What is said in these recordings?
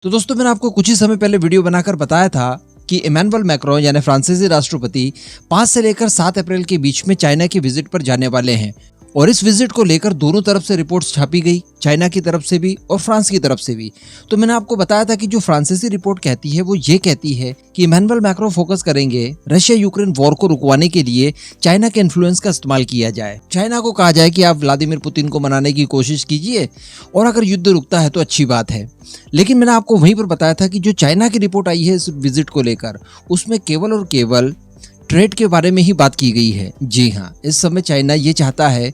तो दोस्तों मैंने आपको कुछ ही समय पहले वीडियो बनाकर बताया था कि इमैनुअल मैक्रोन यानी फ्रांसीसी राष्ट्रपति 5 से लेकर 7 अप्रैल के बीच में चाइना की विजिट पर जाने वाले हैं और इस विजिट को लेकर दोनों तरफ से रिपोर्ट्स छापी गई, चाइना की तरफ से भी और फ्रांस की तरफ से भी। तो मैंने आपको बताया था कि जो फ्रांसीसी रिपोर्ट कहती है वो ये कहती है कि इमैनुअल मैक्रोन फोकस करेंगे रशिया यूक्रेन वॉर को रुकवाने के लिए चाइना के इन्फ्लुएंस का इस्तेमाल किया जाए। चाइना को कहा जाए कि आप व्लादिमीर पुतिन को मनाने की कोशिश कीजिए और अगर युद्ध रुकता है तो अच्छी बात है। लेकिन मैंने आपको वहीं पर बताया था कि जो चाइना की रिपोर्ट आई है इस विजिट को लेकर, उसमें केवल और केवल ट्रेड के बारे में ही बात की गई है। जी हाँ, इस समय चाइना ये चाहता है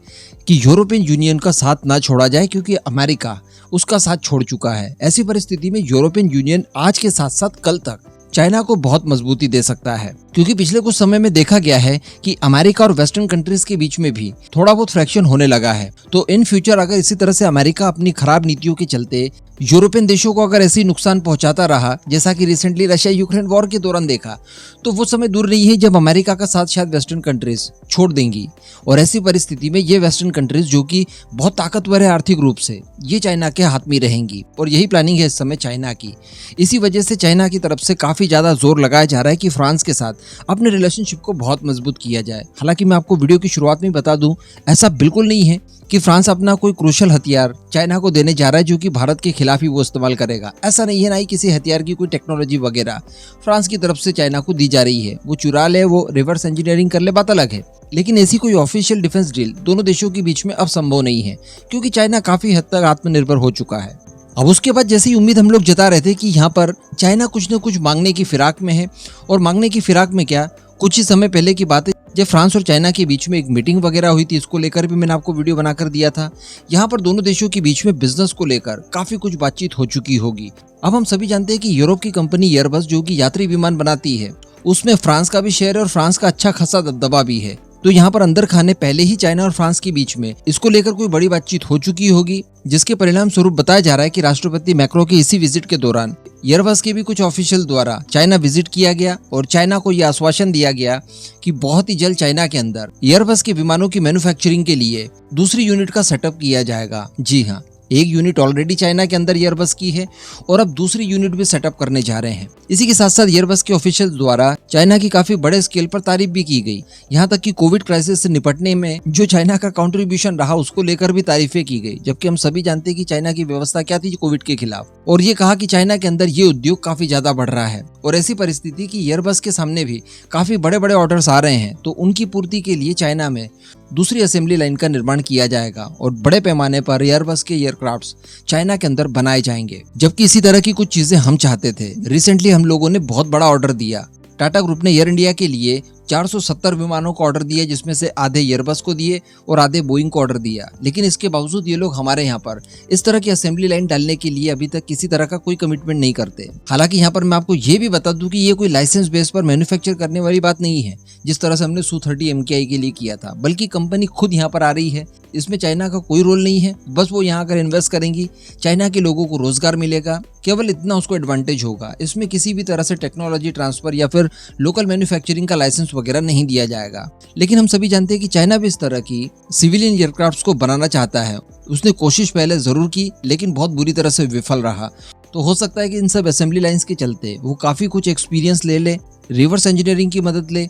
कि यूरोपियन यूनियन का साथ ना छोड़ा जाए क्योंकि अमेरिका उसका साथ छोड़ चुका है। ऐसी परिस्थिति में यूरोपियन यूनियन आज के साथ साथ कल तक चाइना को बहुत मजबूती दे सकता है, क्योंकि पिछले कुछ समय में देखा गया है कि अमेरिका और वेस्टर्न कंट्रीज के बीच में भी थोड़ा बहुत फ्रैक्शन होने लगा है। तो इन फ्यूचर अगर इसी तरह से अमेरिका अपनी खराब नीतियों के चलते यूरोपियन देशों को अगर ऐसी नुकसान पहुंचाता रहा जैसा कि रिसेंटली रशिया यूक्रेन वॉर के दौरान देखा, तो वो समय दूर नहीं है जब अमेरिका का साथ शायद वेस्टर्न कंट्रीज छोड़ देंगी। और ऐसी परिस्थिति में ये वेस्टर्न कंट्रीज जो कि बहुत ताकतवर है आर्थिक रूप से, ये चाइना के हाथ में रहेंगी और यही प्लानिंग है इस समय चाइना की। इसी वजह से चाइना की तरफ से काफी ज्यादा जोर लगाया जा रहा है कि फ्रांस के साथ अपने रिलेशनशिप को बहुत मजबूत किया जाए। हालांकि मैं आपको वीडियो की शुरुआत में बता दूं, ऐसा बिल्कुल नहीं है कि फ्रांस अपना कोई क्रूशियल हथियार चाइना को देने जा रहा है जो कि भारत के खिलाफ ही वो इस्तेमाल करेगा। ऐसा नहीं है, ना ही किसी हथियार की कोई टेक्नोलॉजी वगैरह फ्रांस की तरफ से चाइना को दी जा रही है। वो चुरा ले, वो रिवर्स इंजीनियरिंग कर ले, बात अलग है। लेकिन ऐसी कोई ऑफिशियल डिफेंस डील दोनों देशों के बीच में अब संभव नहीं है, क्योंकि चाइना काफी हद तक आत्मनिर्भर हो चुका है। अब उसके बाद जैसी उम्मीद हम लोग जता रहे थे कि यहाँ पर चाइना कुछ न कुछ मांगने की फिराक में है, और मांगने की फिराक में क्या, कुछ ही समय पहले की बात है जब फ्रांस और चाइना के बीच में एक मीटिंग वगैरह हुई थी। इसको लेकर भी मैंने आपको वीडियो बनाकर दिया था। यहाँ पर दोनों देशों के बीच में बिजनेस को लेकर काफी कुछ बातचीत हो चुकी होगी। अब हम सभी जानते हैं कि यूरोप की कंपनी एयरबस जो कि यात्री विमान बनाती है, उसमें फ्रांस का भी शेयर है और फ्रांस का अच्छा खासा दबदबा भी है। तो यहाँ पर अंदर खाने पहले ही चाइना और फ्रांस के बीच में इसको लेकर कोई बड़ी बातचीत हो चुकी होगी, जिसके परिणाम स्वरूप बताया जा रहा है कि राष्ट्रपति मैक्रो की इसी विजिट के दौरान एयरबस के भी कुछ ऑफिशियल द्वारा चाइना विजिट किया गया और चाइना को यह आश्वासन दिया गया कि बहुत ही जल्द चाइना के अंदर एयरबस के विमानों की मैन्युफैक्चरिंग के लिए दूसरी यूनिट का सेटअप किया जाएगा। जी हाँ, एक यूनिट ऑलरेडी चाइना के अंदर एयरबस की है और अब दूसरी यूनिट भी सेटअप करने जा रहे हैं। इसी के साथ साथ एयरबस के ऑफिशियल द्वारा चाइना की काफी बड़े स्केल पर तारीफ भी की गई। यहाँ तक कि कोविड क्राइसिस से निपटने में जो चाइना का कंट्रीब्यूशन रहा उसको लेकर भी तारीफें की गई, जबकि हम सभी जानते हैं कि चाइना की व्यवस्था क्या थी कोविड के खिलाफ। और ये कहा कि चाइना के अंदर ये उद्योग काफी ज्यादा बढ़ रहा है और ऐसी परिस्थिति की एयरबस के सामने भी काफी बड़े बड़े ऑर्डर्स आ रहे हैं, तो उनकी पूर्ति के लिए चाइना में दूसरी असेंबली लाइन का निर्माण किया जाएगा और बड़े पैमाने पर एयरबस के एयरक्राफ्ट्स चाइना के अंदर बनाए जाएंगे। जबकि इसी तरह की कुछ चीजें हम चाहते थे। रिसेंटली हम लोगों ने बहुत बड़ा ऑर्डर दिया। टाटा ग्रुप ने एयर इंडिया के लिए 470 विमानों को ऑर्डर दिया, जिसमें से आधे एयरबस को दिए और आधे बोइंग को ऑर्डर दिया। लेकिन इसके बावजूद ये लोग हमारे यहाँ पर इस तरह की असेंबली लाइन डालने के लिए अभी तक किसी तरह का कोई कमिटमेंट नहीं करते। हालांकि यहाँ पर मैं आपको ये भी बता दूं कि ये कोई लाइसेंस बेस पर मैन्युफैक्चर करने वाली बात नहीं है, जिस तरह से हमने Su-30 MKI के लिए किया था, बल्कि कंपनी खुद यहाँ पर आ रही है। इसमें चाइना का कोई रोल नहीं है, बस वो यहाँ अगर इन्वेस्ट करेंगी, चाइना के लोगों को रोजगार मिलेगा, केवल इतना उसको एडवांटेज होगा। इसमें किसी भी तरह से टेक्नोलॉजी ट्रांसफर या फिर लोकल मैन्युफैक्चरिंग का लाइसेंस वगैरह नहीं दिया जाएगा। लेकिन हम सभी जानते हैं कि चाइना भी इस तरह की सिविलियन एयरक्राफ्ट्स को बनाना चाहता है। उसने कोशिश पहले जरूर की, लेकिन बहुत बुरी तरह से विफल रहा। तो हो सकता है कि इन सब असेंबली लाइंस के चलते वो काफी कुछ एक्सपीरियंस ले, रिवर्स इंजीनियरिंग की मदद ले,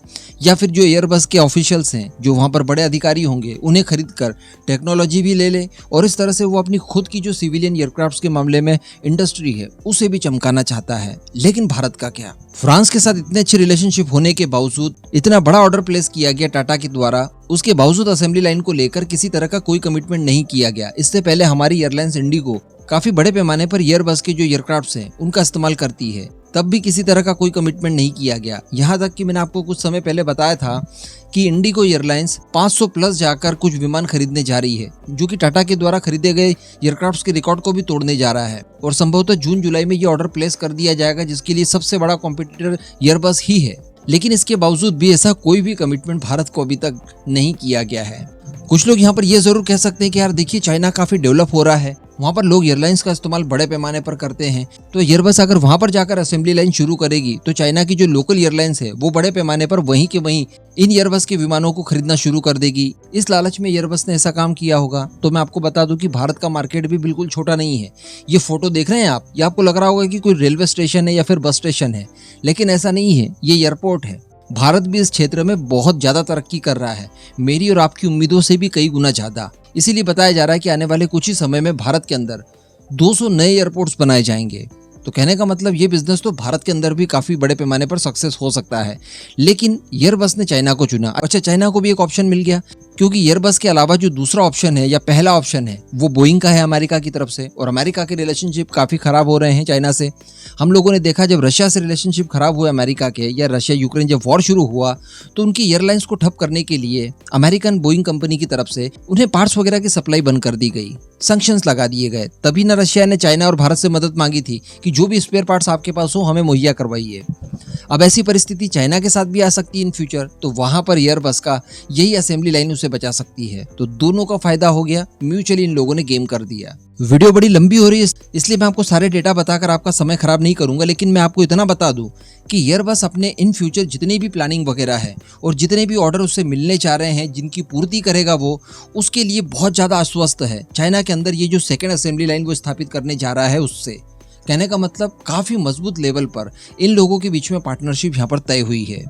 या फिर जो एयरबस के ऑफिशियल्स हैं, जो वहां पर बड़े अधिकारी होंगे, उन्हें खरीद कर टेक्नोलॉजी भी ले और इस तरह से वो अपनी खुद की जो सिविलियन एयरक्राफ्ट्स के मामले में इंडस्ट्री है उसे भी चमकाना चाहता है। लेकिन भारत का क्या? फ्रांस के साथ इतने अच्छे रिलेशनशिप होने के बावजूद इतना बड़ा ऑर्डर प्लेस किया गया टाटा के द्वारा, उसके बावजूद असेंबली लाइन को लेकर किसी तरह का कोई कमिटमेंट नहीं किया गया। इससे पहले हमारी एयरलाइंस इंडिगो काफी बड़े पैमाने पर एयरबस के जो एयरक्राफ्ट्स हैं उनका इस्तेमाल करती है, तब भी किसी तरह का कोई कमिटमेंट नहीं किया गया। यहाँ तक कि मैंने आपको कुछ समय पहले बताया था कि इंडिगो एयरलाइंस 500 प्लस जाकर कुछ विमान खरीदने जा रही है, जो कि टाटा के द्वारा खरीदे गए एयरक्राफ्ट्स के रिकॉर्ड को भी तोड़ने जा रहा है। और संभवतः जून जुलाई में ये ऑर्डर प्लेस कर दिया जाएगा, जिसके लिए सबसे बड़ा कॉम्पिटिटर एयरबस ही है। लेकिन इसके बावजूद भी ऐसा कोई भी कमिटमेंट भारत को अभी तक नहीं किया गया है। कुछ लोग यहाँ पर ये जरूर कह सकते हैं कि यार देखिए चाइना काफी डेवलप हो रहा है, वहाँ पर लोग एयरलाइंस का इस्तेमाल बड़े पैमाने पर करते हैं, तो एयरबस अगर वहाँ पर जाकर असेंबली लाइन शुरू करेगी तो चाइना की जो लोकल एयरलाइंस है वो बड़े पैमाने पर वहीं के वहीं इन एयरबस के विमानों को खरीदना शुरू कर देगी। इस लालच में एयरबस ने ऐसा काम किया होगा। तो मैं आपको बता दूं कि भारत का मार्केट भी बिल्कुल छोटा नहीं है। ये फोटो देख रहे हैं आप, ये आपको लग रहा होगा कि कोई रेलवे स्टेशन है या फिर बस स्टेशन है, लेकिन ऐसा नहीं है, ये एयरपोर्ट है। भारत भी इस क्षेत्र में बहुत ज्यादा तरक्की कर रहा है, मेरी और आपकी उम्मीदों से भी कई गुना ज्यादा। इसीलिए बताया जा रहा है कि आने वाले कुछ ही समय में भारत के अंदर 200 नए एयरपोर्ट्स बनाए जाएंगे। तो कहने का मतलब ये बिजनेस तो भारत के अंदर भी काफी बड़े पैमाने पर सक्सेस हो सकता है, लेकिन एयरबस ने चाइना को चुना। अच्छा, चाइना को भी एक ऑप्शन मिल गया, क्योंकि एयरबस के अलावा जो दूसरा ऑप्शन है या पहला ऑप्शन है वो बोइंग का है अमेरिका की तरफ से, और अमेरिका के रिलेशनशिप काफी खराब हो रहे हैं चाइना से। हम लोगों ने देखा जब रशिया से रिलेशनशिप खराब हुए अमेरिका के, या रशिया यूक्रेन जब वॉर शुरू हुआ, तो उनकी एयरलाइंस को ठप करने के लिए अमेरिकन बोइंग कंपनी की तरफ से उन्हें पार्ट्स वगैरह की सप्लाई बंद कर दी गई, सैंक्शंस लगा दिए गए। तभी ना रशिया ने चाइना और भारत से मदद मांगी थी कि जो भी स्पेयर पार्ट्स आपके पास हो हमें मुहैया करवाइए। अब ऐसी परिस्थिति चाइना के साथ भी आ सकती है इन फ्यूचर, तो वहां पर एयरबस का यही असेंबली लाइन उसे बचा सकती है। तो दोनों का फायदा हो गया, म्यूचुअली इन लोगों ने गेम कर दिया। वीडियो बड़ी लंबी हो रही है, इसलिए मैं आपको सारे डेटा बताकर आपका समय खराब नहीं करूंगा, लेकिन मैं आपको इतना बता दूं कि एयरबस अपने इन फ्यूचर जितनी भी प्लानिंग वगैरह है और जितने भी ऑर्डर उससे मिलने चाह रहे हैं, जिनकी पूर्ति करेगा वो, उसके लिए बहुत ज्यादा आश्वस्त है। चाइना के अंदर ये जो सेकेंड असेंबली लाइन वो स्थापित करने जा रहा है, उससे कहने का मतलब काफी मजबूत लेवल पर इन लोगों के बीच में पार्टनरशिप यहाँ पर तय हुई है।